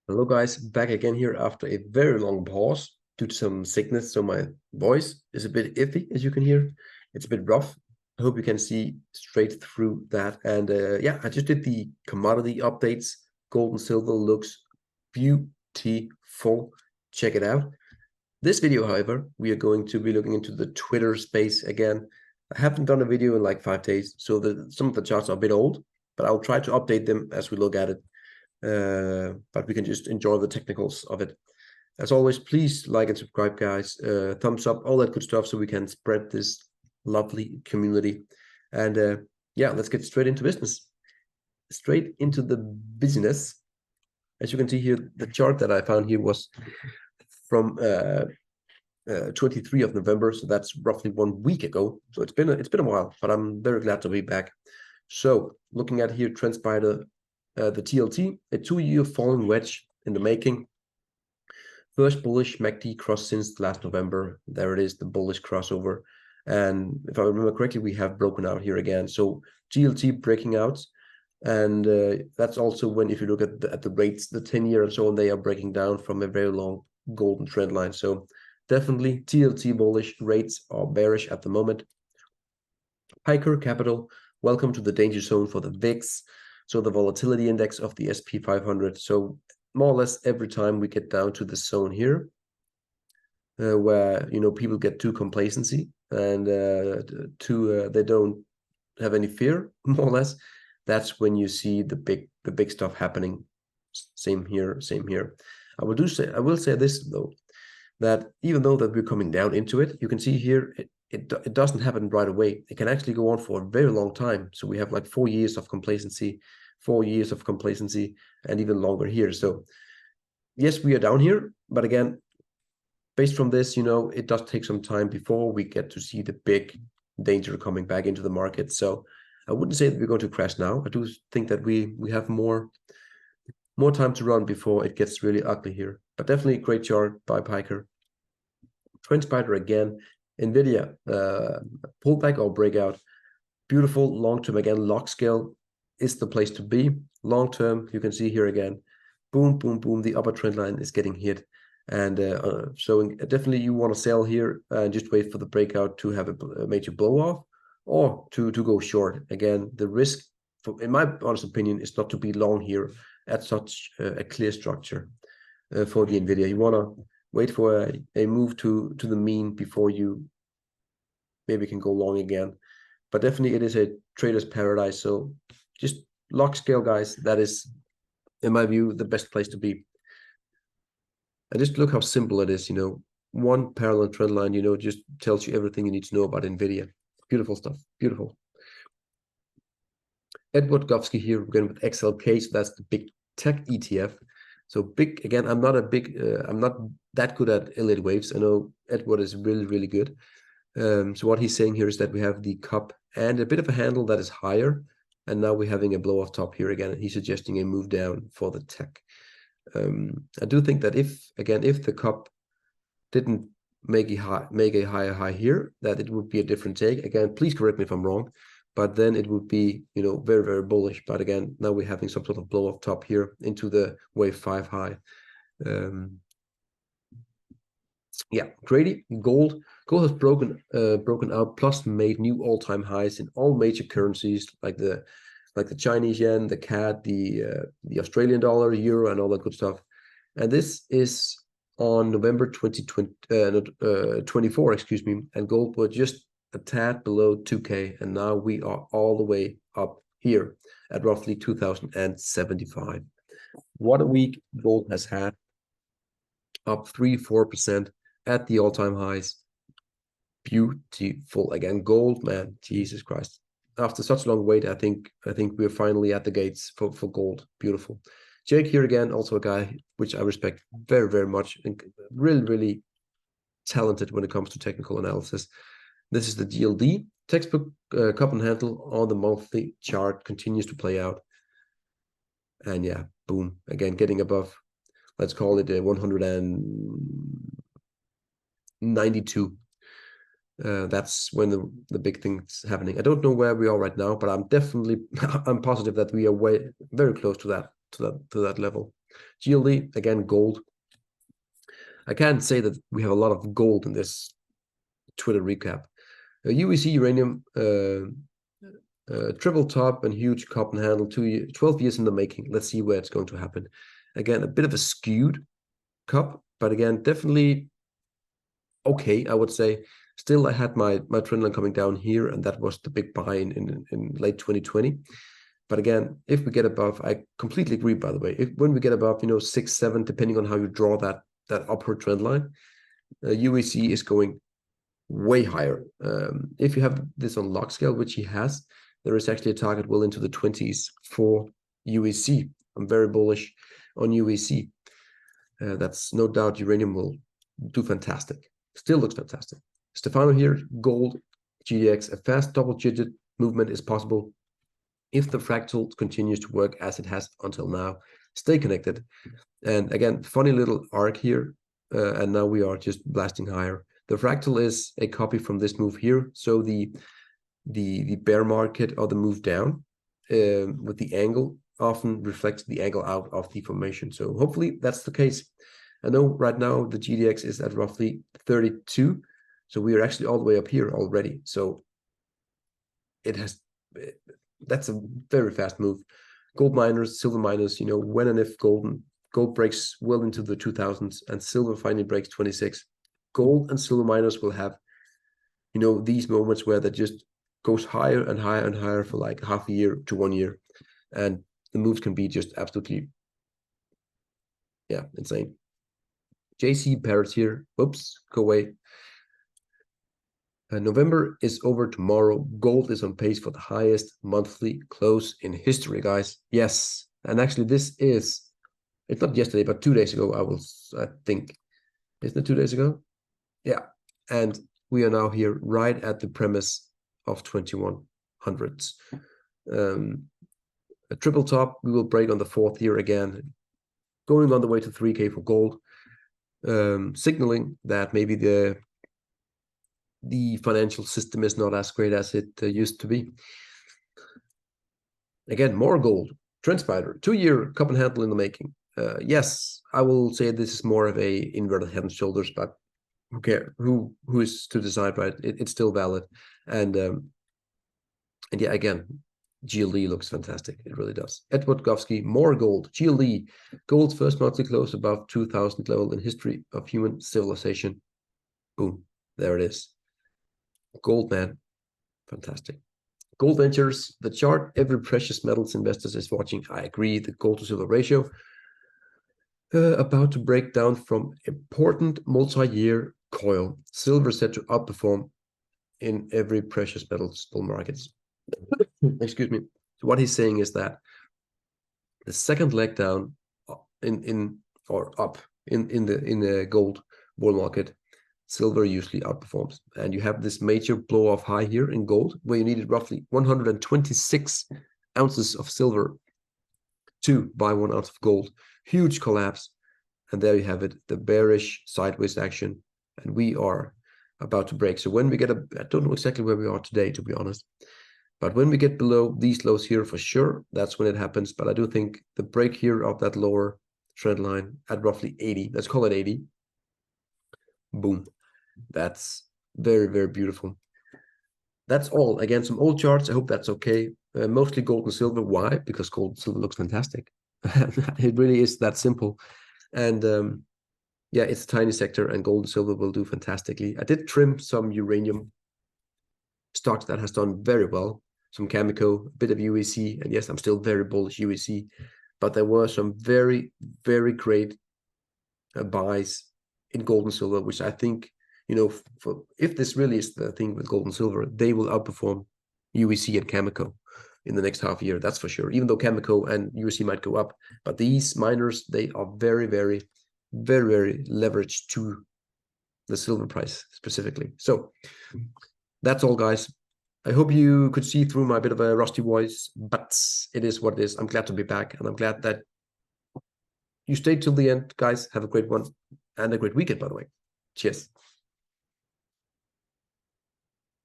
Hello guys, back again here after a very long pause due to some sickness, so my voice is a bit iffy, as you can hear. It's a bit rough. I hope you can see straight through that. And yeah, I just did the commodity updates. Gold and silver looks beautiful. Check it out. This video, however, we are going to be looking into the Twitter space again. I haven't done a video in like 5 days, so some of the charts are a bit old, but I'll try to update them as we look at it. But we can just enjoy the technicals of it. As always, please like and subscribe, guys. Thumbs up, all that good stuff, so we can spread this lovely community. And yeah, let's get straight into business. Straight into the business. As you can see here, the chart that I found here was from 23 of November, so that's roughly 1 week ago. So it's been a while, but I'm very glad to be back. So looking at here, transpired the TLT, a 2-year falling wedge in the making. First bullish MACD cross since last November. There it is, the bullish crossover. And if I remember correctly, we have broken out here again. So GLT breaking out. And that's also when, if you look at the rates, the 10-year and so on, they are breaking down from a very long golden trend line. So definitely TLT bullish, rates are bearish at the moment. Piker Capital, welcome to the danger zone for the VIX. So the volatility index of the SP 500. So more or less every time we get down to the zone here, where people get too complacency and they don't have any fear, more or less. That's when you see the big stuff happening. Same here, same here. I will say this though, that even though that we're coming down into it, you can see here it doesn't happen right away. It can actually go on for a very long time. So we have like 4 years of complacency, 4 years of complacency, and even longer here. So yes, we are down here, but again, based from this, it does take some time before we get to see the big danger coming back into the market. So I wouldn't say that we're going to crash now. I do think that we have more time to run before it gets really ugly here. But definitely a great chart by Piker. Trendspider again. NVIDIA, pullback or breakout. Beautiful long-term again. Log scale is the place to be. Long-term, you can see here again. Boom, boom, boom. The upper trend line is getting hit. And so definitely you want to sell here and just wait for the breakout to have a major blow-off or to go short. Again, the risk, in my honest opinion, is not to be long here at such a clear structure for the NVIDIA. You want to wait for a move to the mean before you maybe can go long again. But definitely it is a trader's paradise. So just log scale, guys. That is, in my view, the best place to be. And just look how simple it is. One parallel trend line, just tells you everything you need to know about NVIDIA. Beautiful stuff. Beautiful. Edward Govsky here again with XLK. So that's the big tech ETF. So big again. I'm not that good at elite waves. I know Edward is really, really good. So what he's saying here is that we have the cup and a bit of a handle that is higher, and now we're having a blow off top here again. And he's suggesting a move down for the tech. I do think that if the cup didn't make a higher high here, that it would be a different take. Again, please correct me if I'm wrong, but then it would be very, very bullish. But again, now we're having some sort of blow off top here into the wave 5 high. Yeah, Grady, gold has broken out, plus made new all-time highs in all major currencies like the Chinese yen, the CAD, the Australian dollar, euro, and all that good stuff. And this is on November 2024, excuse me, and gold was just a tad below 2K, and now we are all the way up here at roughly 2,075. What a week gold has had, up 3-4% at the all-time highs. Beautiful. Again, gold, man, Jesus Christ. After such a long wait, I think we're finally at the gates for gold. Beautiful. Jake here again, also a guy which I respect very, very much, and really, really talented when it comes to technical analysis. This is the GLD textbook. Cup and handle on the monthly chart continues to play out, and yeah, boom, again getting above, let's call it a 192. That's when the big thing's happening. I don't know where we are right now, but I'm positive that we are very close to that level. GLD, again, gold. I can't say that we have a lot of gold in this Twitter recap. UEC uranium, triple top and huge cup and handle, 12 years in the making. Let's see where it's going to happen. Again, a bit of a skewed cup, but again, definitely okay, I would say. Still, I had my trend line coming down here, and that was the big buy in late 2020. But again, if we get above, I completely agree, by the way, when we get above, 6, 7, depending on how you draw that upward trend line, UEC is going way higher. If you have this on log scale, which he has, there is actually a target well into the 20s for UEC. I'm very bullish on UEC. That's no doubt uranium will do fantastic. Still looks fantastic. Stefano here, gold, GDX, a fast double-digit movement is possible if the fractal continues to work as it has until now. Stay connected. And again, funny little arc here, and now we are just blasting higher. The fractal is a copy from this move here. So the bear market or the move down with the angle often reflects the angle out of the formation. So hopefully that's the case. I know right now the GDX is at roughly 32. So we are actually all the way up here already. So that's a very fast move. Gold miners, silver miners, when and if gold breaks well into the 2000s and silver finally breaks 26, gold and silver miners will have, these moments where that just goes higher and higher and higher for like half a year to 1 year. And the moves can be just absolutely, insane. JC Parrots here. Whoops, go away. November is over tomorrow. Gold is on pace for the highest monthly close in history, guys. Yes. And actually, it's not yesterday, but 2 days ago, I think. Isn't it 2 days ago? Yeah. And we are now here right at the premise of 2100s. A triple top, we will break on the 4th year again, going on the way to 3K for gold, signaling that maybe the financial system is not as great as it used to be. Again, more gold. Trendspider, 2-year cup and handle in the making. Yes, I will say this is more of a inverted head and shoulders, but who cares? Who is to decide, right? It's still valid. And yeah, again, GLD looks fantastic. It really does. Edward Govsky, more gold. GLD, gold's first monthly close above 2000 level in history of human civilization. Boom, there it is. Gold, man, fantastic. Gold ventures, the chart every precious metals investors is watching. I agree, the gold to silver ratio about to break down from important multi-year coil. Silver set to outperform in every precious metals bull markets. Excuse me. So what he's saying is that the second leg down in the gold bull market, silver usually outperforms. And you have this major blow off high here in gold, where you needed roughly 126 ounces of silver to buy 1 ounce of gold. Huge collapse. And there you have it, the bearish sideways action. And we are about to break. So when we get I don't know exactly where we are today, to be honest. But when we get below these lows here, for sure, that's when it happens. But I do think the break here of that lower trend line at roughly 80, let's call it 80. Boom. That's very, very beautiful. That's all. Again, some old charts. I hope that's okay. Mostly gold and silver. Why? Because gold and silver looks fantastic. It really is that simple. And yeah, it's a tiny sector, and gold and silver will do fantastically. I did trim some uranium stocks that has done very well. Some Cameco, a bit of UEC, and yes, I'm still very bullish UEC. But there were some very, very great buys in gold and silver, which I think, if this really is the thing with gold and silver, they will outperform UEC and Cameco in the next half year. That's for sure. Even though Cameco and UEC might go up, but these miners, they are very, very, very, very leveraged to the silver price specifically. So that's all, guys. I hope you could see through my bit of a rusty voice, but it is what it is. I'm glad to be back, and I'm glad that you stayed till the end, guys. Have a great one and a great weekend, by the way. Cheers.